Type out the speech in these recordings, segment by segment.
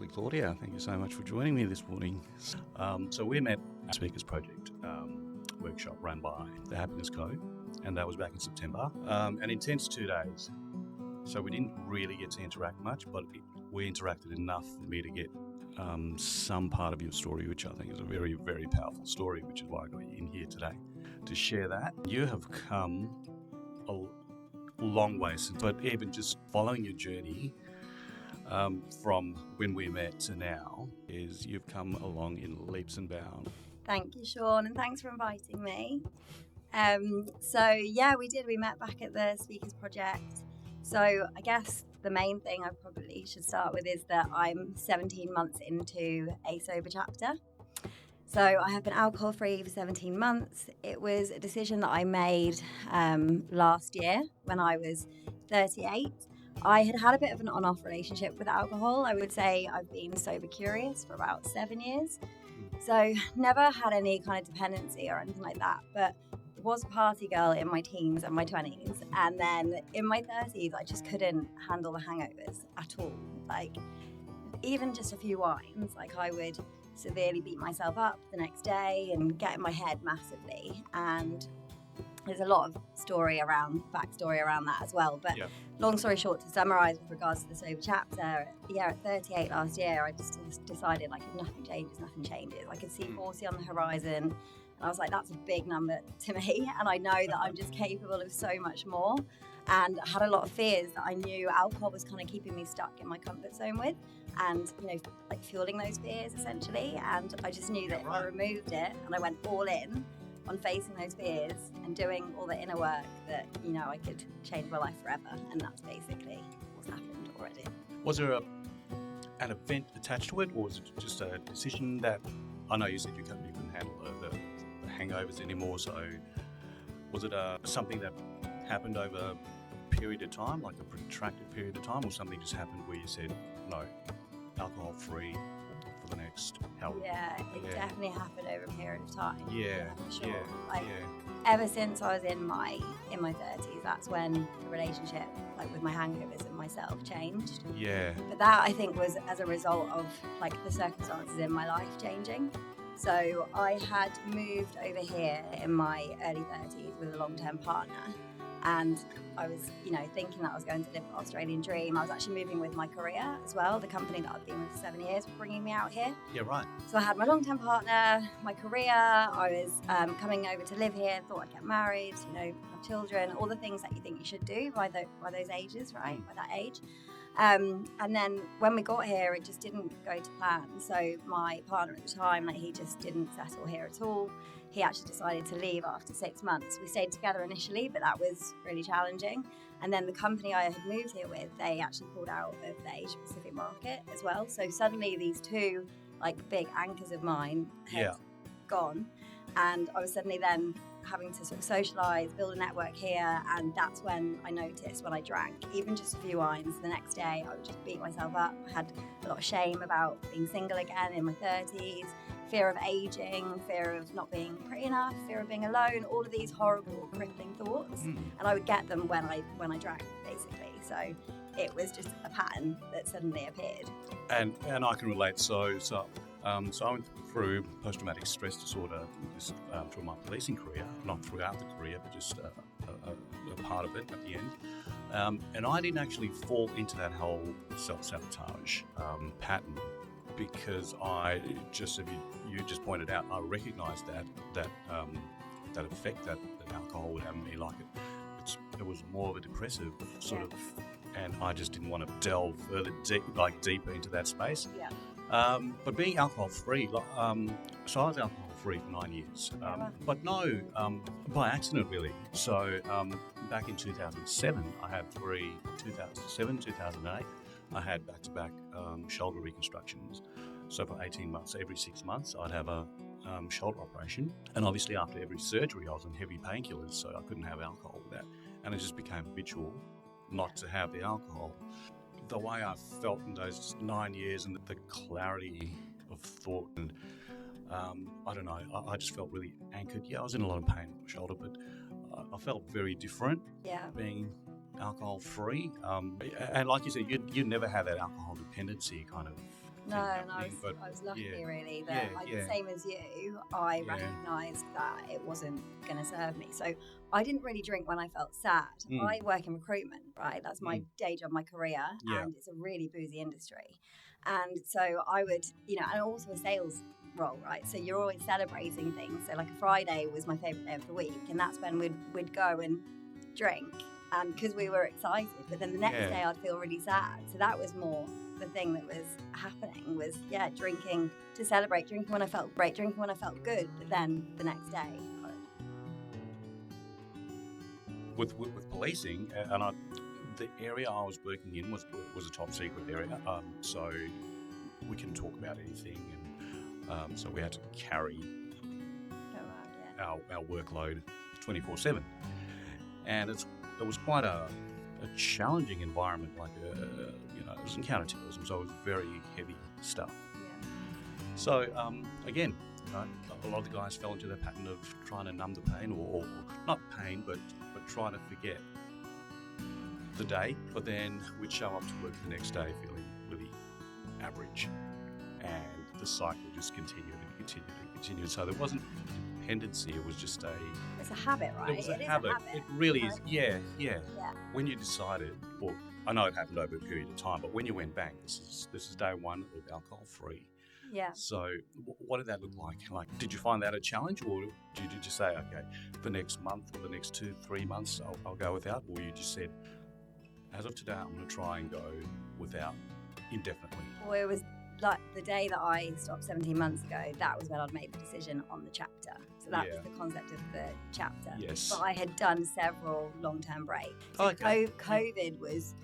Claudia. Thank you so much for joining me this morning. So we met at Speakers Project workshop run by the Happiness Co, and that was back in September. An intense 2 days. So we didn't really get to interact much, but we interacted enough for me to get some part of your story, which I think is a very, very powerful story, which is why I got you in here today to share that. You have come a long way since, but even just following your journey from when we met to now, is you've come along in leaps and bounds. Thank you, Sean, and thanks for inviting me. We did. We met back at the Speakers Project. So I guess the main thing I probably should start with is that I'm 17 months into a sober chapter. So I have been alcohol-free for 17 months. It was a decision that I made last year when I was 38. I had a bit of an on-off relationship with alcohol. I would say I've been sober curious for about 7 years. So never had any kind of dependency or anything like that, but was a party girl in my teens and my 20s. And then in my 30s, I just couldn't handle the hangovers at all. Like even just a few wines, like I would severely beat myself up the next day and get in my head massively. And there's a lot of backstory around that as well. But long story short, to summarise with regards to the sober chapter, at 38 last year, I just decided like if nothing changes, nothing changes. I could see 40 on the horizon. And I was like, that's a big number to me. And I know that I'm just capable of so much more. And I had a lot of fears that I knew alcohol was kind of keeping me stuck in my comfort zone with. And, like fueling those fears essentially. And I just knew that if I removed it and I went all in on facing those fears and doing all the inner work, that, I could change my life forever. And that's basically what's happened already. Was there an event attached to it, or was it just a decision that, I know you said you couldn't handle the hangovers anymore, so was it something that happened over a period of time, like a protracted period of time, or something just happened where you said, no, alcohol free for the next how long? It definitely happened over a period of time. For sure. Yeah. Ever since I was in my 30s, that's when the relationship with my hangovers and myself changed. Yeah. But that I think was as a result of the circumstances in my life changing. So I had moved over here in my early 30s with a long-term partner, and I was, thinking that I was going to live the Australian dream. I was actually moving with my career as well. The company that I've been with for 7 years were bringing me out here. Yeah, right. So I had my long-term partner, my career. I was coming over to live here. Thought I'd get married, have children, all the things that you think you should do by those ages, right? By that age. And then when we got here, it just didn't go to plan. So my partner at the time, he just didn't settle here at all. He actually decided to leave after 6 months. We stayed together initially, but that was really challenging. And then the company I had moved here with, they actually pulled out of the Asia Pacific market as well. So suddenly these two big anchors of mine had gone. And I was suddenly then having to sort of socialise, build a network here, and that's when I noticed when I drank, even just a few wines, the next day I would just beat myself up. I had a lot of shame about being single again in my 30s, fear of aging, fear of not being pretty enough, fear of being alone, all of these horrible, crippling thoughts, and I would get them when I drank, basically. So it was just a pattern that suddenly appeared. And I can relate. So I went through post-traumatic stress disorder just through my policing career, not throughout the career, but just a part of it at the end. And I didn't actually fall into that whole self-sabotage pattern, because I just, if you just pointed out, I recognised that effect that alcohol would have on me. It was more of a depressive sort of, and I just didn't want to delve further deeper into that space. Yeah. But being alcohol-free, so I was alcohol-free for 9 years, but no, by accident really. So back in 2007, I had 2007, 2008, I had back-to-back shoulder reconstructions. So for 18 months, every 6 months, I'd have a shoulder operation. And obviously after every surgery, I was on heavy painkillers, so I couldn't have alcohol with that. And it just became habitual not to have the alcohol. The way I felt in those 9 years and the clarity of thought, and I don't know, I just felt really anchored. Yeah, I was in a lot of pain in my shoulder, but I felt very different being alcohol free. And like you said, you never had that alcohol dependency kind of No, and happening. But I was lucky yeah, really that same as you, I yeah. recognised that it wasn't going to serve me. So I didn't really drink when I felt sad. Mm. I work in recruitment, right? That's my day job, my career, Yeah. and it's a really boozy industry. And so I would, and also a sales role, right? So you're always celebrating things. So like a Friday was my favourite day of the week, and that's when we'd go and drink, and because we were excited. But then the next day I'd feel really sad. So that was more the thing that was happening was drinking to celebrate, drinking when I felt great, drinking when I felt good, but then the next day With policing, the area I was working in was a top secret area, so we couldn't talk about anything, and so we had to carry our workload 24/7, and it was quite a challenging environment. Like it was in counter-terrorism, so it was very heavy stuff. Yeah. So again, a lot of the guys fell into the pattern of trying to numb the pain, or not pain, but trying to forget the day. But then we'd show up to work the next day feeling really average, and the cycle just continued and continued and continued. So there wasn't dependency; it was just it's a habit, right? It was a habit. It really is. Yeah. When you decided, well, I know it happened over a period of time, but when you went back, this is day one of alcohol free. Yeah. So what did that look like? Like, did you find that a challenge, or did you just say, okay, the next month or the next 2-3 months I'll go without, or you just said, as of today, I'm going to try and go without indefinitely? Well, it was like the day that I stopped 17 months ago, that was when I'd made the decision on the chapter. So that was the concept of the chapter. Yes. But I had done several long-term breaks. So COVID was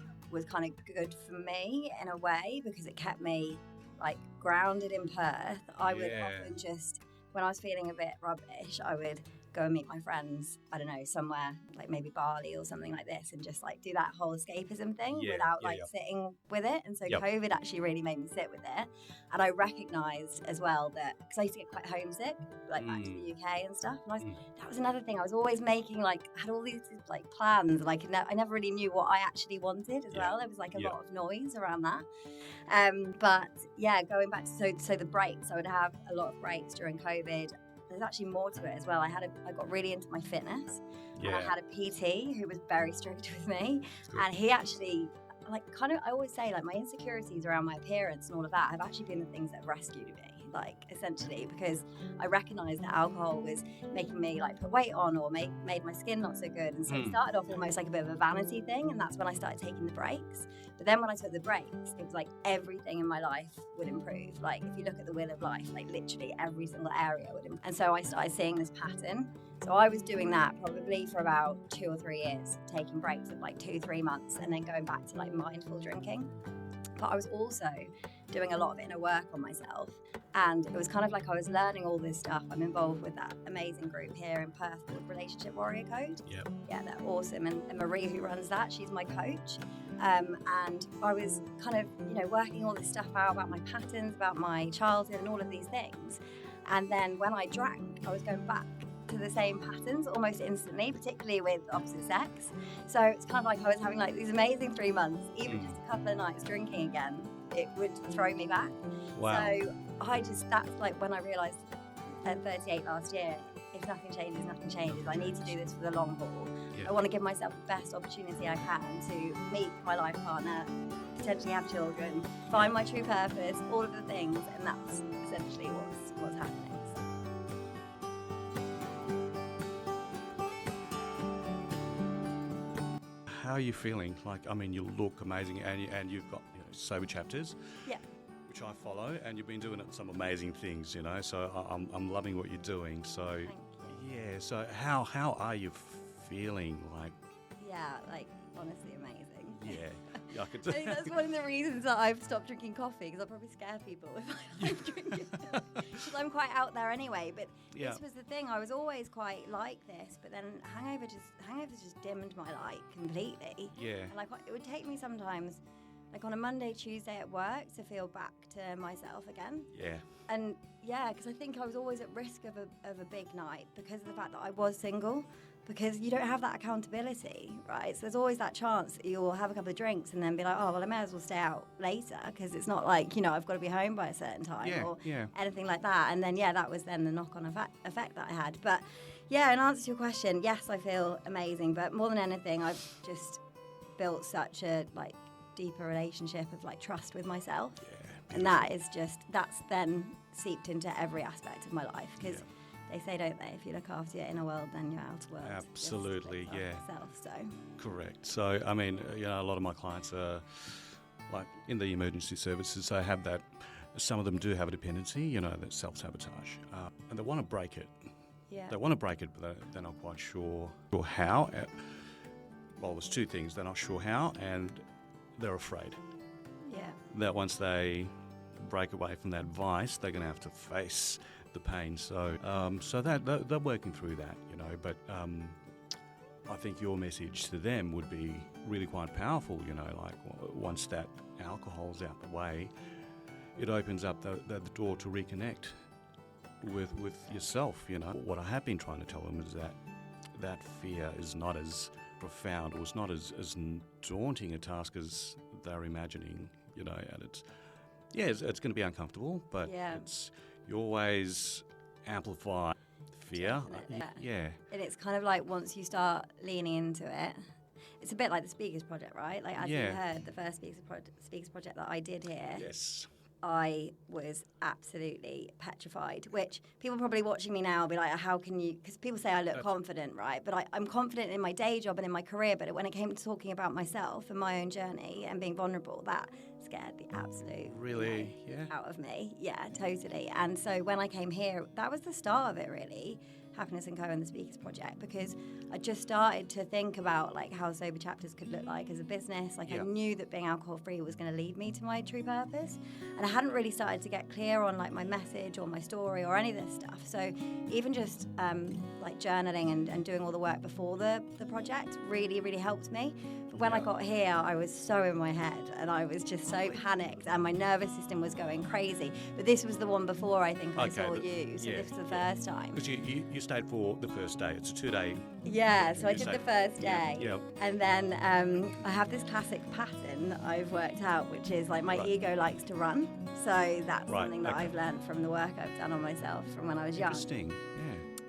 kind of good for me in a way, because it kept me like grounded in Perth. I would often just, when I was feeling a bit rubbish, I would go and meet my friends, I don't know, somewhere like maybe Bali or something like this, and just like do that whole escapapism thing without sitting with it. And so COVID actually really made me sit with it. And I recognised as well that, because I used to get quite homesick, like back to the UK and stuff. And that was another thing. I was always making had all these like plans, and I never really knew what I actually wanted as well. There was like a lot of noise around that. But going back to so the breaks, I would have a lot of breaks during COVID. There's actually more to it as well. I got really into my fitness, and I had a PT who was very strict with me, and he actually I always say my insecurities around my appearance and all of that have actually been the things that have rescued me, essentially, because I recognised that alcohol was making me put weight on or made my skin not so good, and so it started off almost like a bit of a vanity thing, and that's when I started taking the breaks. But then when I took the breaks, it was like everything in my life would improve. Like if you look at the wheel of life, literally every single area would improve. And so I started seeing this pattern. So I was doing that probably for about 2 or 3 years, taking breaks of 2-3 months, and then going back to mindful drinking. But I was also doing a lot of inner work on myself, and it was kind of like I was learning all this stuff. I'm involved with that amazing group here in Perth called Relationship Warrior Code. Yeah, they're awesome, and Marie, who runs that, she's my coach. And I was kind of working all this stuff out about my patterns, about my childhood, and all of these things. And then when I drank, I was going back to the same patterns almost instantly, particularly with opposite sex. So it's kind of like I was having these amazing 3 months, even just a couple of nights drinking again, it would throw me back. Wow. So that's when I realised at 38 last year, if nothing changes, nothing changes. I need to do this for the long haul. I want to give myself the best opportunity I can to meet my life partner, potentially have children, find my true purpose, all of the things, and that's essentially what's happening. How are you feeling? You look amazing, and you've got sober chapters. Yeah. Which I follow, and you've been doing some amazing things, So I'm loving what you're doing. So thank you. Yeah. So how are you feeling? Honestly amazing. Yeah. I think that's one of the reasons that I've stopped drinking coffee, because I'll probably scare people if I drink it. Because I'm quite out there anyway. But this was the thing. I was always quite like this, but then hangovers just dimmed my light completely. Yeah. And it would take me sometimes, on a Monday, Tuesday at work, to feel back to myself again. Yeah. And because I think I was always at risk of a big night because of the fact that I was single. because you don't have that accountability, right? So there's always that chance that you'll have a couple of drinks and then be like, oh, well, I may as well stay out later, because it's not like, I've got to be home by a certain time or anything like that. And then, that was then the knock-on effect that I had. But, in answer to your question, yes, I feel amazing. But more than anything, I've just built such a, deeper relationship of, trust with myself. Yeah, and that's then seeped into every aspect of my life, because they say, don't they, if you look after your inner world, then your outer world. Absolutely, itself, so. Correct. So, I mean, a lot of my clients are, in the emergency services, they have that, some of them do have a dependency, that self-sabotage, and they want to break it. Yeah. They want to break it, but they're not quite sure how. Well, there's two things. They're not sure how, and they're afraid. Yeah. That once they break away from that vice, they're going to have to face the pain. So that they're working through that, But I think your message to them would be really quite powerful. Once that alcohol's out the way, it opens up the door to reconnect with yourself. What I have been trying to tell them is that fear is not as profound, or it's not as daunting a task as they're imagining. And it's going to be uncomfortable, but you always amplify fear. Yeah. And it's kind of like once you start leaning into it, it's a bit like the Speakers Project, right? As you heard, the first Speakers Project that I did here. Yes. I was absolutely petrified, which people probably watching me now will be like, how can you, because people say I look confident, right? But I'm confident in my day job and in my career, but when it came to talking about myself and my own journey and being vulnerable, that scared the absolute out of me. Yeah, totally. And so when I came here, that was the start of it, really. Happiness & Co. and the Speakers Project, because I just started to think about how sober chapters could look like as a business. I knew that being alcohol free was going to lead me to my true purpose, and I hadn't really started to get clear on my message or my story or any of this stuff. So even just journaling and doing all the work before the project really, really helped me. But when I got here, I was so in my head and I was just so panicked and my nervous system was going crazy. But this was the one before I think I saw you, so this was the first time. Because you stayed for the first day. It's a 2-day. Yeah, so I did the first day. And then I have this classic pattern that I've worked out, which is my ego likes to run. So that's something that I've learned from the work I've done on myself from when I was young. Interesting,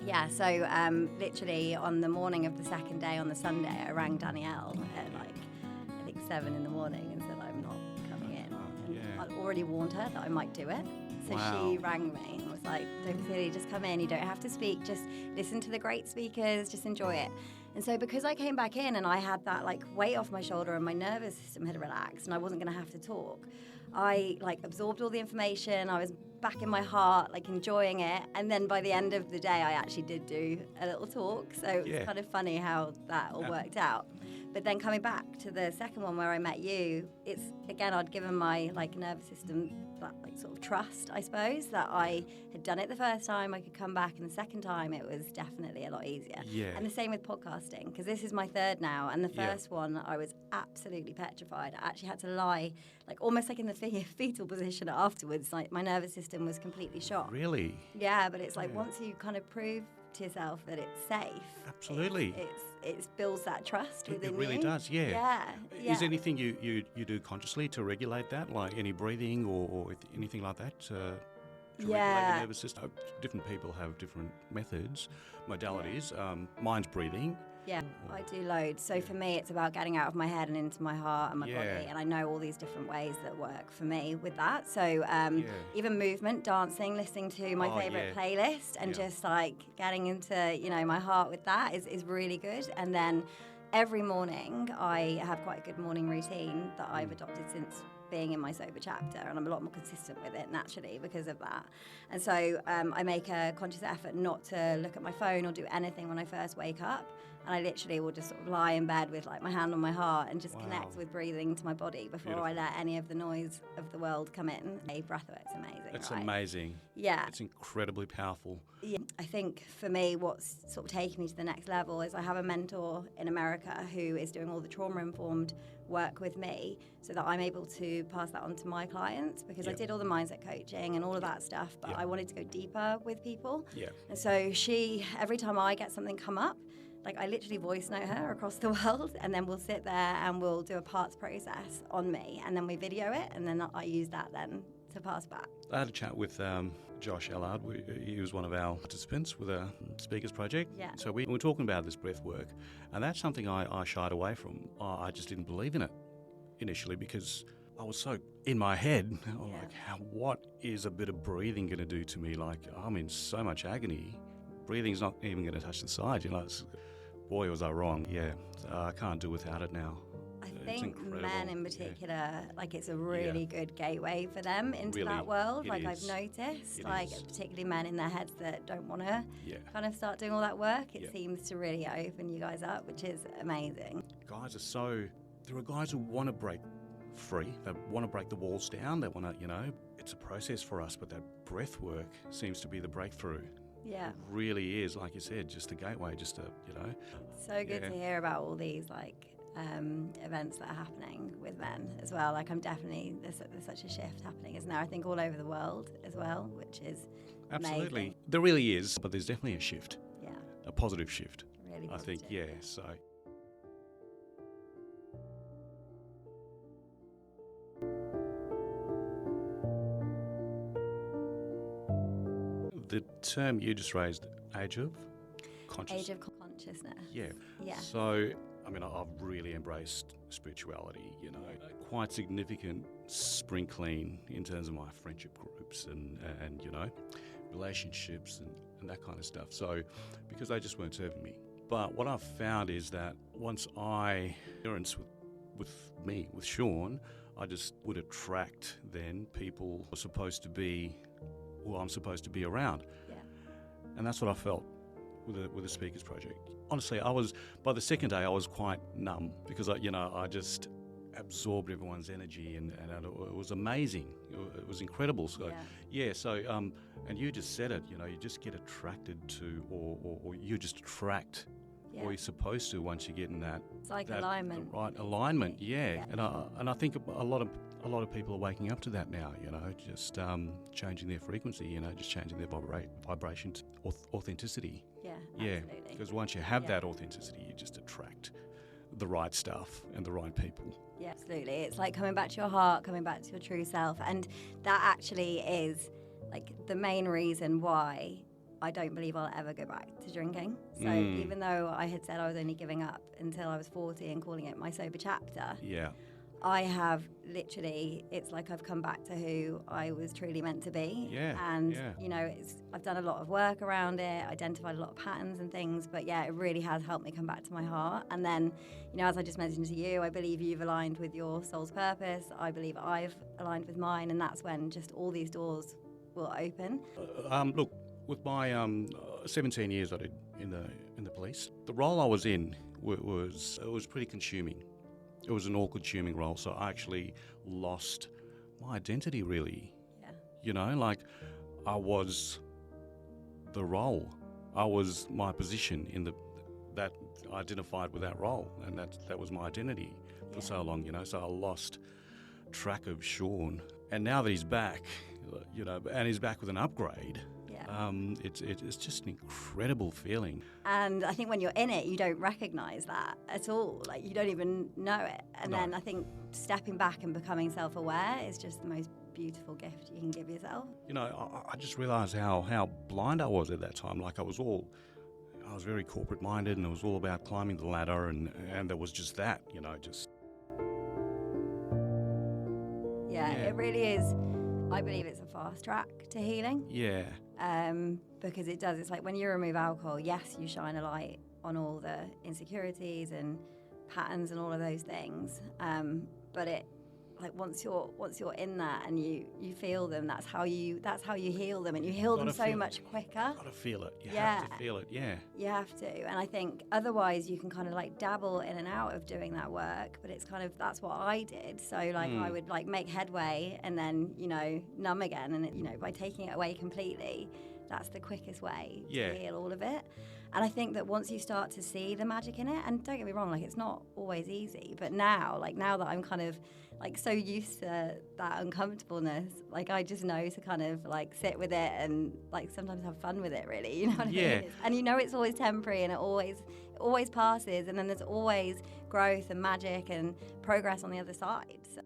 Yeah, so literally on the morning of the second day, on the Sunday, I rang Danielle at I think 7 in the morning and said I'm not coming in. And I'd already warned her that I might do it. So she rang me and was like, don't be silly, just come in, you don't have to speak, just listen to the great speakers, just enjoy it. And so because I came back in and I had that weight off my shoulder and my nervous system had relaxed and I wasn't going to have to talk, I absorbed all the information, I was back in my heart, enjoying it. And then by the end of the day, I actually did do a little talk. So it was kind of funny how that all worked out. But then coming back to the second one where I met you, it's, again, I'd given my nervous system that sort of trust, I suppose, that I had done it the first time, I could come back, and the second time it was definitely a lot easier. Yeah. And the same with podcasting, because this is my third now, and the first one I was absolutely petrified. I actually had to lie, almost in the fetal position afterwards. My nervous system was completely shot. Really? Yeah, but it's once you kind of prove to yourself that it's safe. Absolutely. It builds that trust within you. It really does, yeah. Is Yeah. anything you do consciously to regulate that, like any breathing or anything like that to regulate the nervous system? Different people have different methods, modalities. Mine's breathing. Yeah, I do loads. So for me, it's about getting out of my head and into my heart and my body. And I know all these different ways that work for me with that. So even movement, dancing, listening to my favourite playlist and just getting into, my heart with that is really good. And then every morning I have quite a good morning routine that I've adopted since being in my sober chapter, and I'm a lot more consistent with it naturally because of that. And so I make a conscious effort not to look at my phone or do anything when I first wake up. And I literally will just sort of lie in bed with my hand on my heart and just connect with breathing to my body before I let any of the noise of the world come in. Breathwork's amazing. It's amazing. Yeah. It's incredibly powerful. Yeah. I think for me, what's sort of taken me to the next level is I have a mentor in America who is doing all the trauma-informed work with me so that I'm able to pass that on to my clients, because I did all the mindset coaching and all of that stuff, but I wanted to go deeper with people. Yeah. And so every time I get something come up, like I literally voice note her across the world, and then we'll sit there and we'll do a parts process on me, and then we video it, and then I use that then to pass back. I had a chat with Josh Allard. He was one of our participants with a speakers project. Yeah. So we were talking about this breath work, and that's something I shied away from. I just didn't believe in it initially because I was so in my head. Like, what is a bit of breathing going to do to me? Like, I'm in so much agony. Breathing's not even going to touch the side. Boy, was I wrong. Yeah, I can't do without it now. I think men in particular, like it's a really good gateway for them into Really, that world. it Like is. I've noticed, It like is. particularly men in their heads that don't want to kind of start doing all that work. It seems to really open you guys up, which is amazing. There are guys who want to break free. They want to break the walls down. They want to, it's a process for us, but that breath work seems to be the breakthrough. Yeah. It really is, like you said, just a gateway, So good to hear about all these events that are happening with men as well. Like there's such a shift happening, isn't there? I think all over the world as well, which is Absolutely. amazing. There really is, but there's definitely a shift, Yeah, a positive shift. really I think, positive. so. The term you just raised, age of consciousness. Age of consciousness. Yeah. Yeah. So, I've really embraced spirituality, quite significant sprinkling in terms of my friendship groups and relationships and that kind of stuff. So, because they just weren't serving me. But what I've found is that once I experience with Sean, I just would attract then people who are supposed to be who I'm supposed to be around. Yeah. And that's what I felt with the Speakers Project. Honestly, by the second day I was quite numb because I just absorbed everyone's energy and it was amazing. It was incredible. So and you just said it, you just get attracted to or you just attract or you're supposed to once you get in that. It's like that alignment. Right, alignment, yeah. And I think a lot of people are waking up to that now, just changing their frequency, just changing their vibration to authenticity. Yeah, Yeah, absolutely. because once you have that authenticity, you just attract the right stuff and the right people. Yeah, absolutely. It's like coming back to your heart, coming back to your true self. And that actually is like the main reason why I don't believe I'll ever go back to drinking. So even though I had said I was only giving up until I was 40 and calling it my sober chapter, I have literally, it's like I've come back to who I was truly meant to be. Yeah. And, I've done a lot of work around it, identified a lot of patterns and things, but it really has helped me come back to my heart. And then, as I just mentioned to you, I believe you've aligned with your soul's purpose. I believe I've aligned with mine. And that's when just all these doors will open. Look, with my 17 years I did in the police, the role I was in was pretty consuming. It was an all-consuming role, so I actually lost my identity, really. Yeah. I was the role. I was my position that I identified with that role, and that was my identity for so long, So I lost track of Sean, and now that he's back, and he's back with an upgrade. It's just an incredible feeling. And I think when you're in it, you don't recognise that at all. Like, you don't even know it. And then I think stepping back and becoming self-aware is just the most beautiful gift you can give yourself. I just realised how blind I was at that time. Like, I was very corporate-minded, and it was all about climbing the ladder, and there was just that, just... Yeah, it really is. I believe it's a fast track to healing. Yeah. Because it does. It's like when you remove alcohol, yes, you shine a light on all the insecurities and patterns and all of those things. But it, like once you're in that and you feel them, that's how you heal them, and you heal them so much quicker. Gotta feel it. You have to feel it. Yeah. You have to, and I think otherwise you can kind of like dabble in and out of doing that work. But it's kind of that's what I did. So like I would like make headway and then numb again, and by taking it away completely, that's the quickest way to heal all of it. And I think that once you start to see the magic in it, and don't get me wrong, like it's not always easy, but now that I'm kind of like so used to that uncomfortableness, like I just know to kind of like sit with it and like sometimes have fun with it, really, you know what I mean? And it's always temporary, and it always passes, and then there's always growth and magic and progress on the other side. So.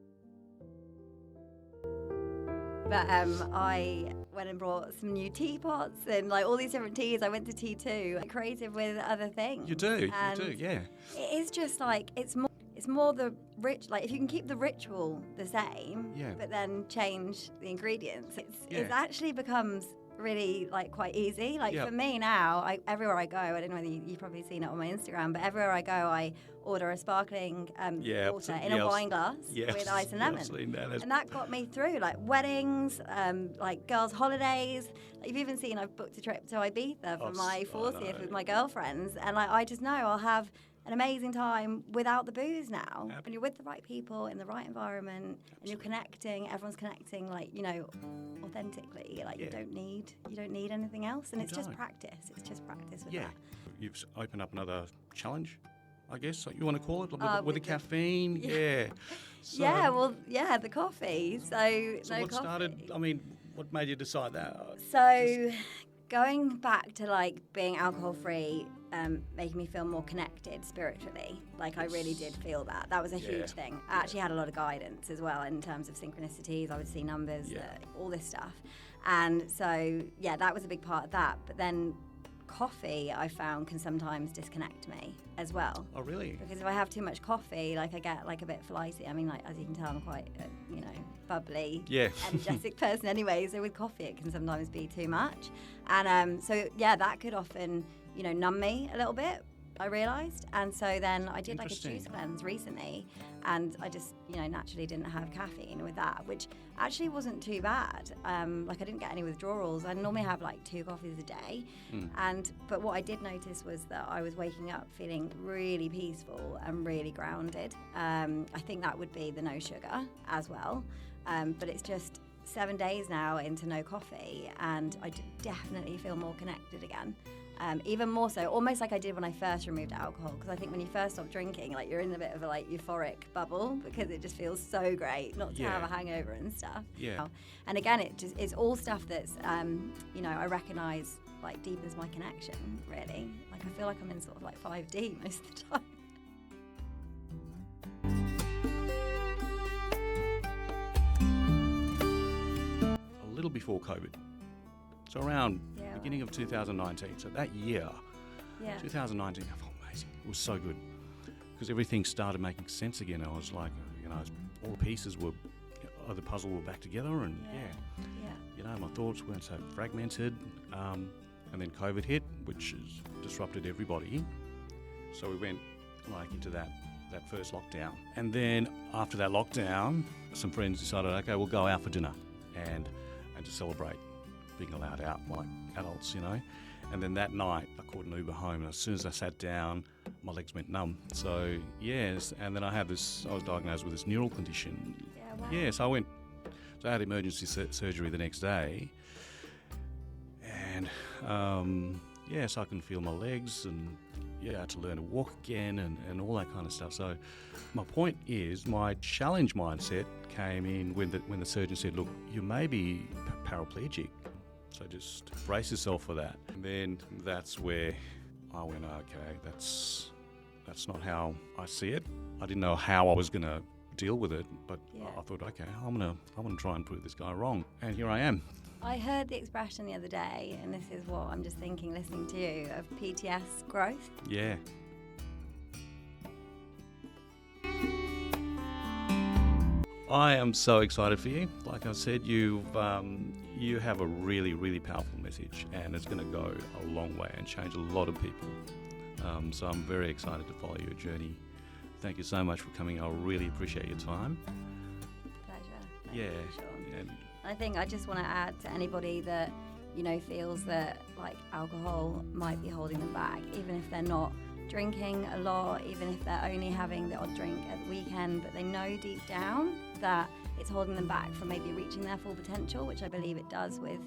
But I went and brought some new teapots and like all these different teas. I went to T2, like, creative with other things. You do, yeah. It is just like, it's more the rich, like if you can keep the ritual the same, but then change the ingredients, it actually becomes really like quite easy. Like for me now, everywhere I go, I don't know whether you've probably seen it on my Instagram, but everywhere I go, I order a sparkling water in a wine glass with ice and lemon. And that got me through like weddings, like girls' holidays. Like, you've even seen I've booked a trip to Ibiza for my 40th with my girlfriends, and like I just know I'll have an amazing time without the booze now. And you're with the right people in the right environment, and you're connecting. Everyone's connecting, like, you know, authentically. Like you don't need anything else, and it's just practice. It's just practice with that. You've opened up another challenge, I guess you want to call it, with the caffeine. So, the coffee. So no what coffee. started? I mean, what made you decide that? So going back to like being alcohol free, making me feel more connected spiritually. Like I really did feel that. That was a huge thing. I actually had a lot of guidance as well in terms of synchronicities. I would see numbers, all this stuff. And so, that was a big part of that. But then coffee, I found, can sometimes disconnect me as well. Oh, really? Because if I have too much coffee, like I get like a bit flighty. I mean, like as you can tell, I'm quite bubbly, energetic person anyway. So with coffee, it can sometimes be too much. And that could often, numb me a little bit, I realised. And so then I did like a juice cleanse recently, and I just, naturally didn't have caffeine with that, which actually wasn't too bad. Like I didn't get any withdrawals. I normally have like 2 coffees a day. But what I did notice was that I was waking up feeling really peaceful and really grounded. I think that would be the no sugar as well. But it's just 7 days now into no coffee, and I definitely feel more connected again. Even more so, almost like I did when I first removed alcohol, because I think when you first stop drinking, like you're in a bit of a like euphoric bubble, because it just feels so great not to have a hangover and stuff. And again, it's all stuff that's I recognise like deepens my connection, really. Like I feel like I'm in sort of like 5D most of the time. A little before COVID. So around beginning of 2019. So that year, 2019, I felt amazing. It was so good because everything started making sense again. I was like, all the pieces of the puzzle were back together, and my thoughts weren't so fragmented. And then COVID hit, which has disrupted everybody. So we went like into that first lockdown, and then after that lockdown, some friends decided, okay, we'll go out for dinner and to celebrate being allowed out like adults, And then that night I caught an Uber home, and as soon as I sat down, my legs went numb. So and then I was diagnosed with this neural condition. So I had emergency surgery the next day, and so I can feel my legs, and I had to learn to walk again and all that kind of stuff. So my point is, my challenge mindset came in when the surgeon said, look, you may be paraplegic, so just brace yourself for that. And then that's where I went, okay, that's not how I see it. I didn't know how I was going to deal with it, but I thought, okay, I'm gonna try and prove this guy wrong, and here I am. I heard the expression the other day, and this is what I'm just thinking, listening to you, of PTS growth. Yeah. I am so excited for you. Like I said, you have a really, really powerful message, and it's going to go a long way and change a lot of people. So I'm very excited to follow your journey. Thank you so much for coming. I really appreciate your time. Pleasure. Sure. And I think I just want to add to anybody that feels that like alcohol might be holding them back, even if they're not drinking a lot, even if they're only having the odd drink at the weekend, but they know deep down that it's holding them back from maybe reaching their full potential, which I believe it does with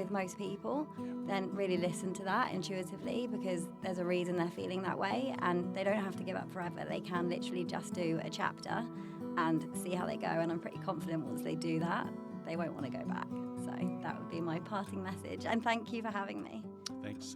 most people. Then really listen to that intuitively, because there's a reason they're feeling that way, and they don't have to give up forever. They can literally just do a chapter and see how they go, and I'm pretty confident once they do that, they won't want to go back. So that would be my parting message, and thank you for having me. Thanks.